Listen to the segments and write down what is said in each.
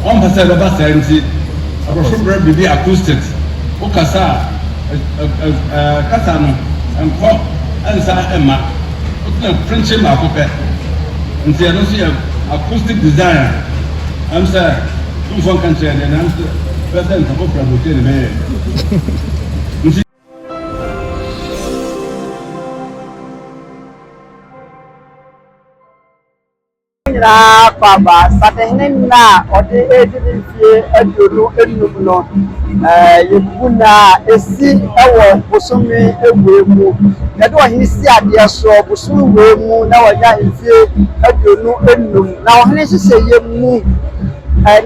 one person of us and a be acoustics. Okasa, Katano, and Pop, and Sa Emma. French Macope. And see, I don't see acoustic designer. I'm sorry, two phone country, and I'm the president of Opera Hotel. Baba, Saturday na or the agency and you know, Yuna, a sea, a Busumi, a Wimu. That was his idea, so Busumi, Wimu, now I got in fear, and you know, now let's say you move.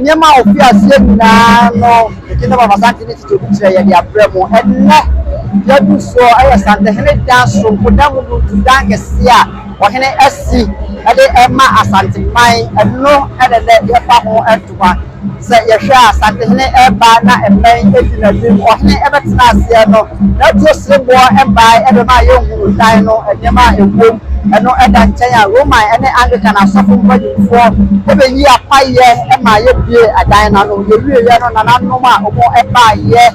Nyama of your same now, no, the kingdom of Asante to betray their bremo, and let you saw I was at the head dance from Potamu to Dangasia. Wahine SC ade Emma Asante mai eno ade de yefa ho etuma se yehwe Asante hene eba na emman edina dim wahine ebetena ase no na to sebo eba ede ma yehuru dan no enyema ewom eno eda nchen a Roman ene Anglican asofo mbadifo ebenyi apaye ema yebie adan na no yewie ye no nananum a omo eba ye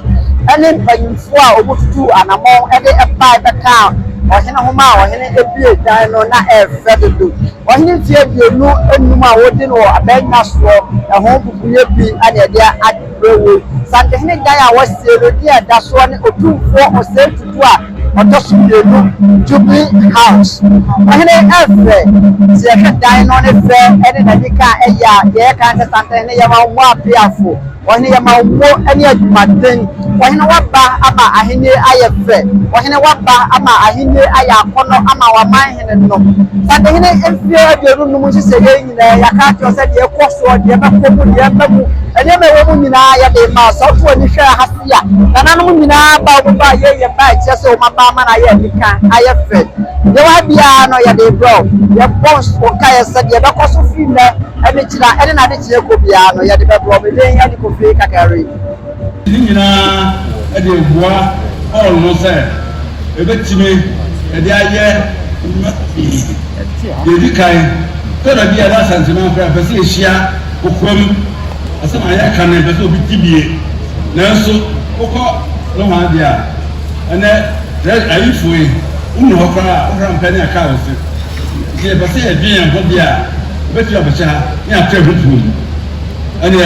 ene mpanyimfo a obututu anamon ede eba beka Wahina homa wahine ebie dan no na efedo wahine tie bienu enuma wodi no abenya so ehon bubuye bi ade de adrewo sante hine dan a wasie no dia da so ne OTUMFUO OSEI TUTU a otoso bienu Jubilee house wahine efe tie dan no ne fe ene na dika eya ye kan sante hine ya ma wo apiafo wahine ya ma wo ene adumaden wahine waba ama ahine ayefe wahine waba ama ahine aya kono ama wa man hene no sande hene efie de ru numu sise ye nyina ya ka to se de ekoso de be ko mu de be mu ene me wo mu nyina ya de ma so to ni hwe hasia nananom nyina ba wo ba ye ba che se o maba ma na ye nika ayefe de wa bia no ya de bro ye boss o ka ye se de be ko so fi na ene kira ene na de kire ko bia no ya de be bro me den ya de ko fi kakari nyina ade bua all no say ebetime ede aye yedi kai tera bia la sentiment fra pese ehia okwam asema ya kan na pese obi tibie nanso kokọ no ha dia ene ayifue unu hokra ohra mpani aka ose je pese edwen ho dia betu abacha ya trebutu ene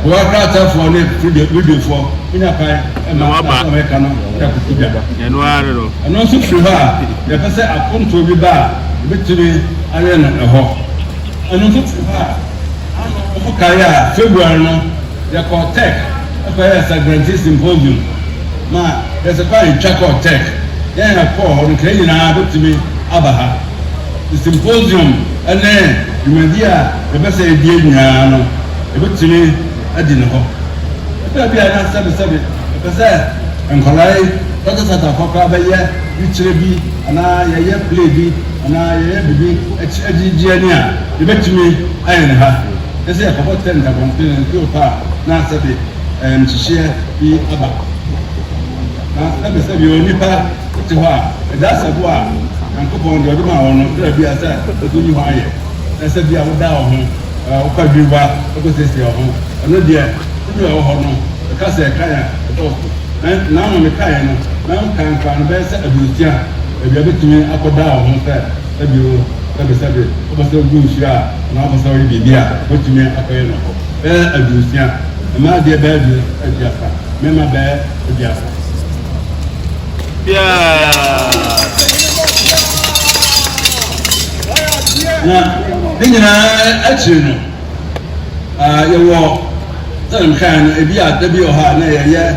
wa krata for ne video for ina pai na wa America no ta kutibia January no ano so firi ha ya pese akonto bi ba betiri aye na eho ano so firi ha ano ko kaya February no ya ko tech ko ya sagrantee symposium ma ya se kwa chako tech ya na ko ho nke nyina betimi abaha symposium ene yumedia ya pese edie nyina no betimi adine ho ebe bia na sabe pese enkolai toka sata kokra ba ye bichire bi ana ye play bi ana ye bibi ejiji ani a ebetimi ayen ha ese e kobo tenta kontin ti opa na sabe mchishie bi aba na sabe oni pa ti ho a da sabu a ankopon de oduma wono tra bi asa oduni ho aye ese bi a woda ho okwa bi wa okosese ho ono de ni o ho no ka se kaya to na no me kaya no na kan kan be se abutia ebi abetumi akoda ho fe ebi o sabe o se ogun shira na o se ori bibia otumi akoye no abutia ma de be bi afa me ma be afa na dinina achiri no ye wo tan kan ebi adabi o ha na ye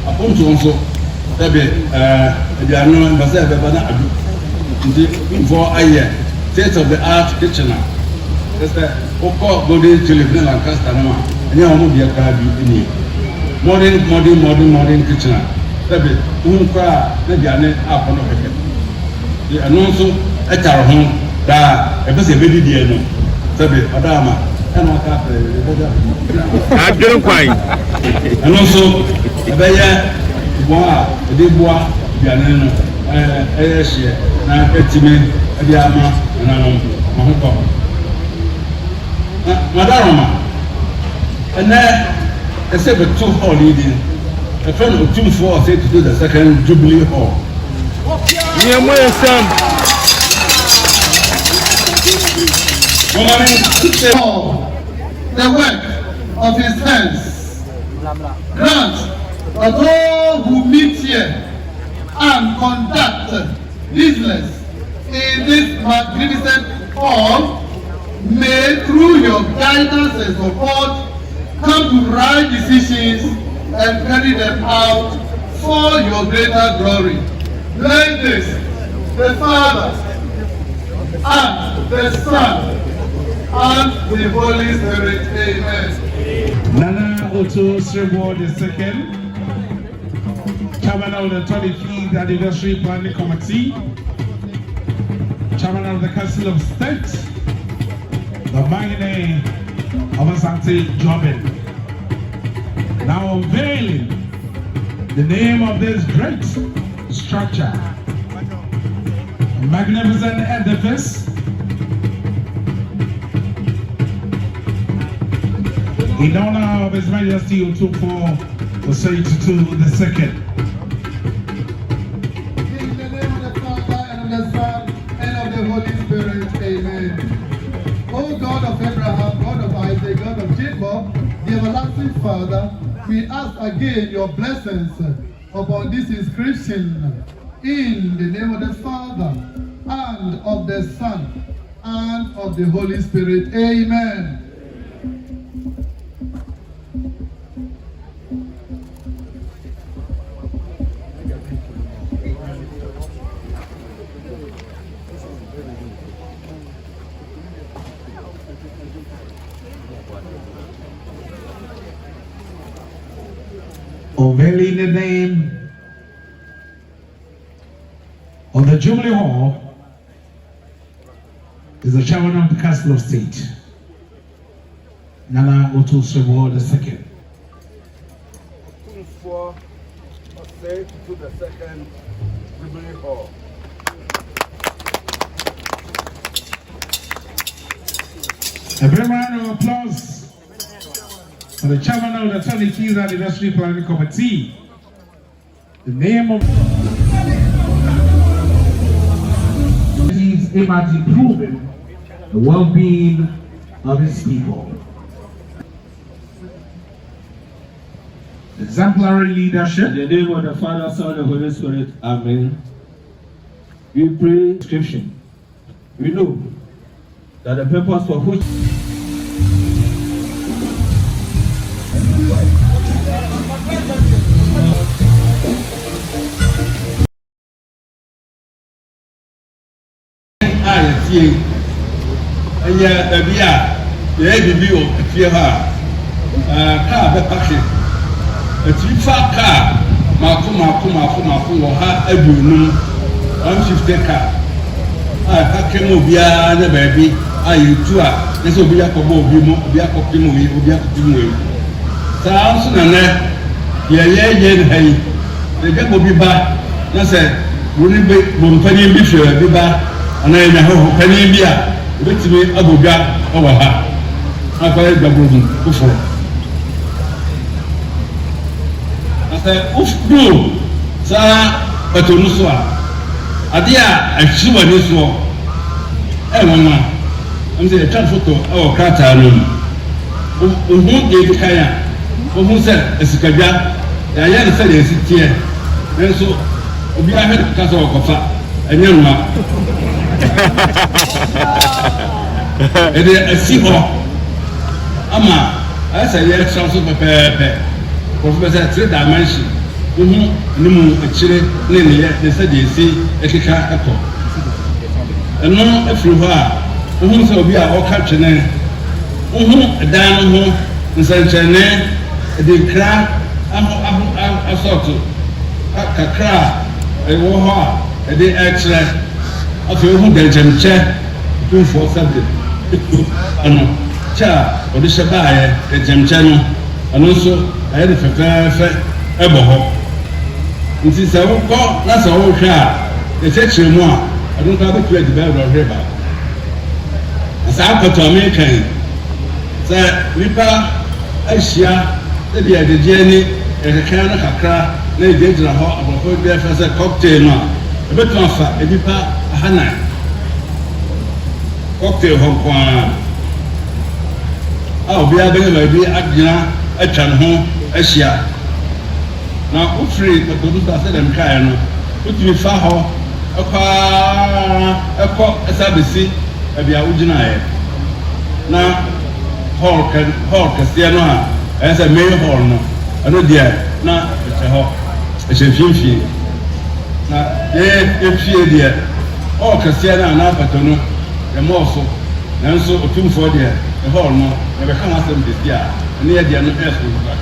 aponto nso tabe ebi anu mbasa be bana adu ndi info aye state of the art kitchen ese oko body television Lancaster no anya omo bia ka bi ni modern kitchen tabe unka na bia ne apono keke e anu nso etaro ho da ebe se be di no tabe adama ana ka adwen kwan ano so ebeye boa ede boa biane no ehye na etime ede ama na no ho ko madaroma And then I said, but 2 hall leading. A friend of OTUMFUO said to do the second Jubilee hall. The work of his hands. Grant that all who meet here and conduct business in this magnificent hall may, through your guidance and support, come to right decisions and carry them out for your greater glory. Bless this, the Father and the Son and the Holy Spirit. Amen. Nana OTUMFUO II, Chairman of the 25th Anniversary Planning Committee, Chairman of the Council of State, the Magna of Asante Jubilee. Now unveiling the name of this great structure, a magnificent edifice in honor of His Majesty OTUMFUO OSEI TUTU II. In the name of the Father and of the Son and of the Holy Spirit. Amen. O God of Abraham, God of Isaac, God of Jacob, the everlasting Father, we ask again your blessings upon this inscription in the name of the Father and of the Son and of the Holy Spirit. Amen. Unveiling the name of the Jubilee Hall is the Chairman of the Council of State, Nana OTUMFUO II. OTUMFUO OSEI TUTU II Jubilee hall. A very round of applause for the Chairman of the 25th Anniversary Planning Committee. The name of is aimed at improving the well-being of his people. Exemplary leadership. In the name of the Father, Son, and Holy Spirit. Amen. We pray description. We know that the purpose for which and I know Penibia, which me Abuja over her. I call it the boom before. I said, Oof, no, Sarah, but to Nuswa. Adia, I see what this war. Eh, Mama, I'm the transfer our Kata room. Who gave the Kaya? Who said, Escaja? The Ayan said, is it here? And so, we are head Castle of Kofa. And young man, and I see her. Ama, I say, yes, also prepare. Professor 3 dimension. Nimu, actually, they said, you see, a kicker echo. And no, if you are, who shall be our captain, a down home, in San Chene, the crack, I saw to a crack, a war. The extra of your own chair, 247. And chair or the Shabbat, the Jam Channel, and also I had a fair Ebo. It is a walk, that's a whole car. The section more, I don't have a great bell or river. As I put to American, Sir Ripper, ahyia ebi yɛde ni yɛkeka no kakra na yɛgyinagyina hɔ aborɔfo bi afɛ sɛ cocktail no a ɛbɛtumi afa nnipa 400 cocktail hɔ nkoa a obiara bɛyɛ baabi agyina atwa ne ho ahyia na wofiri tɔtɔdo so asɛ dɛm kaeɛ no wotumi fa hɔ ɛkɔ ɛsa bɛsi baabi a wogyinaeɛ na hall kɛseɛ no a ɛyɛ sɛ main hall no ɛno deɛ na ɛhyɛ hɔ ɛhyɛ mfimfini na yɛfie deɛ hall kɛseɛ no a n'apɛtɔ no yɛmɔɔ so nanso otumfoɔ deɛ hall no yɛbɛka ho asɛm bɛsi a ɛne yɛ deɛ no ɛso kakra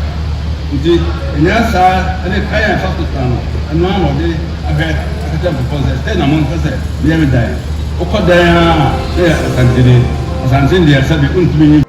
nti ɛnyɛ saa ɛne kaeɛ mfa so sa no ɛno a na ɔde ahwɛ akata mpɔpɔ sɛ sɛ na mompɛ sɛ meyɛ me dan wokɔ dan a na yɛ asantene deɛ sɛbe wontumi nyi